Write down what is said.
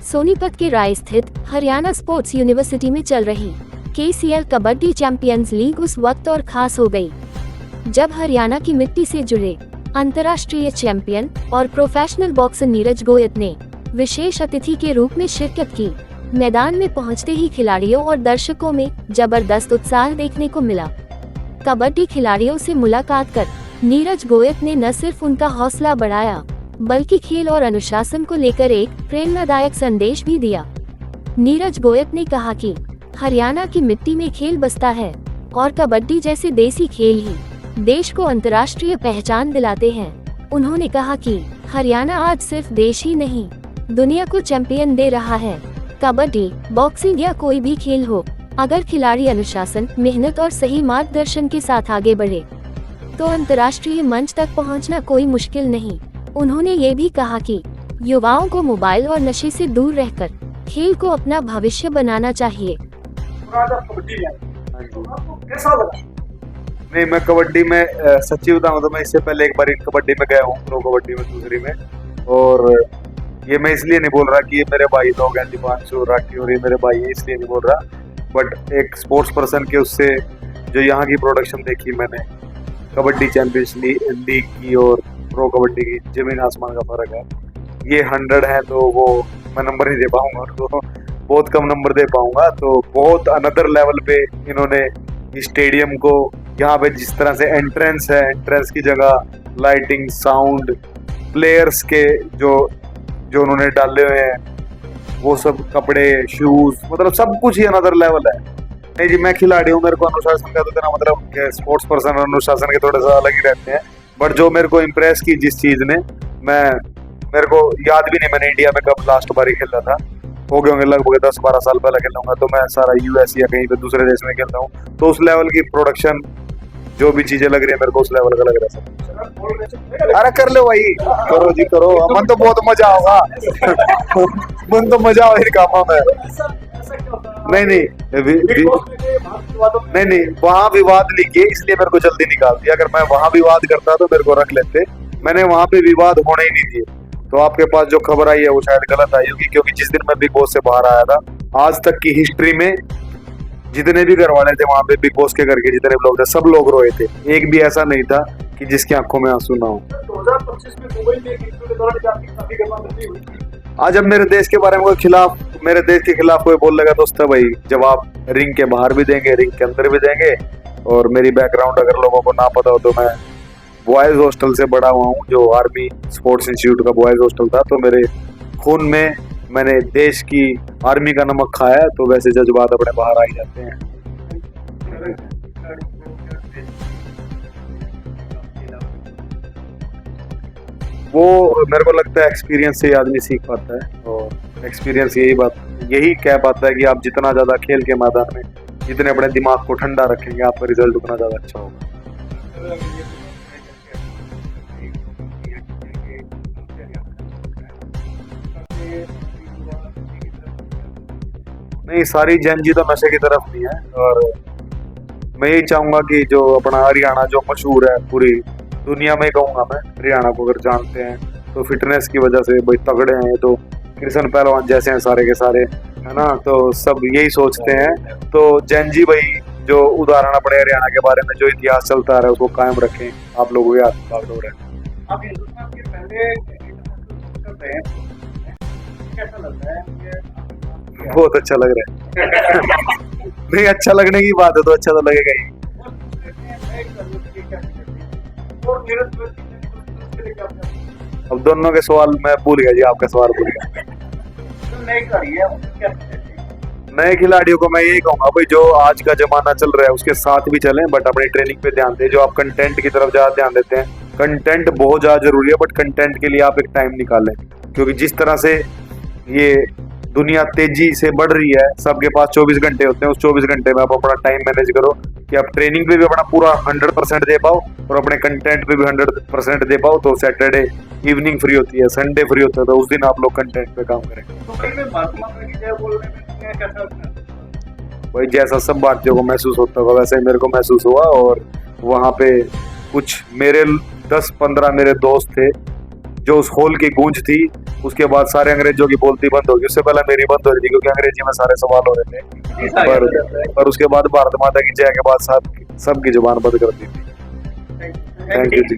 सोनीपत के राय स्थित Haryana sports university में चल रही KCL कबड्डी चैंपियंस लीग उस वक्त और खास हो गई जब हरियाणा की मिट्टी से जुड़े अंतर्राष्ट्रीय चैंपियन और प्रोफेशनल बॉक्सर नीरज गोयत ने विशेष अतिथि के रूप में शिरकत की। मैदान में पहुंचते ही खिलाड़ियों और दर्शकों में जबरदस्त उत्साह देखने को मिला। कबड्डी खिलाड़ियों से मुलाकात कर नीरज गोयत ने न सिर्फ उनका हौसला बढ़ाया बल्कि खेल और अनुशासन को लेकर एक प्रेरणादायक संदेश भी दिया। नीरज गोयत ने कहा कि हरियाणा की मिट्टी में खेल बसता है और कबड्डी जैसे देसी खेल ही देश को अंतर्राष्ट्रीय पहचान दिलाते हैं। उन्होंने कहा कि हरियाणा आज सिर्फ देश ही नहीं दुनिया को चैंपियन दे रहा है। कबड्डी, बॉक्सिंग या कोई भी खेल हो, अगर खिलाड़ी अनुशासन, मेहनत और सही मार्गदर्शन के साथ आगे बढ़े तो अंतर्राष्ट्रीय मंच तक पहुंचना कोई मुश्किल नहीं। उन्होंने ये भी कहा कि युवाओं को मोबाइल और नशे से दूर रहकर खेल को अपना भविष्य बनाना चाहिए। नहीं, मैं कबड्डी में सच्ची बताऊं तो मैं इससे पहले एक बार कबड्डी में गया हूँ, प्रो कबड्डी में, दूसरी में। और ये मैं इसलिए नहीं बोल रहा कि ये मेरे भाई लोग हैं, दीपांशु, राठी और ये मेरे भाई है, इसलिए नहीं बोल रहा। बट एक स्पोर्ट्स पर्सन के उससे जो यहाँ की प्रोडक्शन देखी मैंने, कबड्डी चैंपियंस लीग की और प्रो कबड्डी की, जमीन आसमान का फर्क है। ये 100 है तो वो मैं नंबर नहीं दे पाऊंगा, तो बहुत कम नंबर दे पाऊंगा। तो बहुत अनदर लेवल पे इन्होंने इस स्टेडियम को, यहाँ पे जिस तरह से एंट्रेंस है, एंट्रेंस की जगह लाइटिंग, साउंड, प्लेयर्स के जो उन्होंने डाले हुए हैं वो सब कपड़े, शूज, मतलब सब कुछ ही अनदर लेवल है। नहीं जी, मैं खिलाड़ी हूँ, मेरे को अनुशासन का तो देना, मतलब स्पोर्ट्स पर्सन अनुशासन के थोड़े सा अलग ही रहते हैं। बट जो मेरे को इम्प्रेस की जिस चीज ने, मेरे को याद भी नहीं मैंने इंडिया में कब लास्ट बार ही खेला था, हो गए होंगे लगभग 10-12 साल पहले खेला हूँ। तो मैं सारा US या कहीं पे दूसरे देश में खेलता हूँ, तो उस लेवल की प्रोडक्शन जो भी चीजें लग रही है मेरे को उस लेवल का लग रहा है सब। अरे कर लो भाई, करो जी करो, मन तो बहुत मजा होगा। मन तो मजा हो कामों में। नहीं, वहाँ विवाद लिखे इसलिए मेरे को जल्दी निकाल दिया। अगर मैं वहाँ विवाद करता तो मेरे को रख लेते, मैंने वहाँ पे विवाद होने ही नहीं दिए। तो आपके पास जो खबर आई है वो शायद गलत आई होगी, क्योंकि जिस दिन मैं बिग बॉस से बाहर आया था, आज तक की हिस्ट्री में जितने भी घर वाले थे वहाँ पे बिग बॉस के घर के जितने लोग थे, सब लोग रोए थे। एक भी ऐसा नहीं था कि जिसकी आंखों में आंसू ना हो। 2025 में दुबई में एक के दौरान काफी गर्मागर्मी हुई थी। आज जब मेरे देश के बारे में कोई खिलाफ, मेरे देश के खिलाफ कोई बोल लेगा दोस्त भाई, जवाब रिंग के बाहर भी देंगे, रिंग के अंदर भी देंगे। और मेरी बैकग्राउंड अगर लोगों को ना पता हो तो मैं बॉयज हॉस्टल से बड़ा हुआ हूँ, जो आर्मी स्पोर्ट्स इंस्टीट्यूट का बॉयज हॉस्टल था। तो मेरे खून में मैंने देश की आर्मी का नमक खाया है, तो वैसे जज्बात अपने बाहर आ ही जाते हैं। वो मेरे को लगता है एक्सपीरियंस से ही आदमी सीख पाता है, और एक्सपीरियंस यही कह पाता है कि आप जितना ज्यादा खेल के मैदान में जितने अपने दिमाग को ठंडा रखेंगे, आपका रिजल्ट उतना ज्यादा अच्छा होगा। नहीं, सारी जनजी तो नशे की तरफ नहीं है। और मैं यही चाहूंगा कि जो अपना हरियाणा जो मशहूर है पूरी दुनिया में, कहूंगा मैं, हरियाणा को अगर जानते हैं तो फिटनेस की वजह से भाई तगड़े हैं। तो कृष्ण पहलवान जैसे हैं सारे के सारे, है ना, तो सब यही सोचते हैं। तो जनजी भाई जो उदाहरण अपने हरियाणा के बारे में जो इतिहास चलता है उसको कायम रखें। आप लोगों के हाथ बागडोर है। आप हिंदुस्तान के पहले कर रहे हैं, कैसा लगता है? बहुत अच्छा लग रहा है। नहीं, अच्छा लगने की बात है तो अच्छा तो लगेगा ही। अब दोनों के सवाल मैं भूल गया जी, आपका सवाल भूल गया। नए खिलाड़ियों को मैं यही कहूंगा भाई, जो आज का जमाना चल रहा है उसके साथ भी चलें, बट अपनी ट्रेनिंग पे ध्यान दें। जो आप कंटेंट की तरफ ज्यादा ध्यान देते हैं, कंटेंट बहुत ज्यादा जरूरी है, बट कंटेंट के लिए आप एक टाइम निकालें। क्योंकि जिस तरह से ये दुनिया तेजी से बढ़ रही है, सबके पास 24 घंटे होते हैं, उस 24 घंटे में आप अपना टाइम मैनेज करो कि आप ट्रेनिंग पे भी अपना पूरा 100% दे पाओ और अपने कंटेंट पे भी 100% दे पाओ। तो सैटरडे इवनिंग फ्री होती है, संडे फ्री होता है, तो उस दिन आप लोग कंटेंट पे काम करें। भाई जैसा सब भारतीयों को महसूस होता होगा वैसे मेरे को महसूस हुआ। और वहाँ पे कुछ मेरे 10-15 मेरे दोस्त थे जो उस हॉल की गूंज थी उसके बाद सारे अंग्रेजों की बोलती बंद होगी, उससे पहले मेरी बंद हो रही थी क्योंकि अंग्रेजी में सारे सवाल हो रहे थे। पर उसके बाद भारत माता की जय के बाद सबकी जुबान बंद कर दी थी। Thank you ji.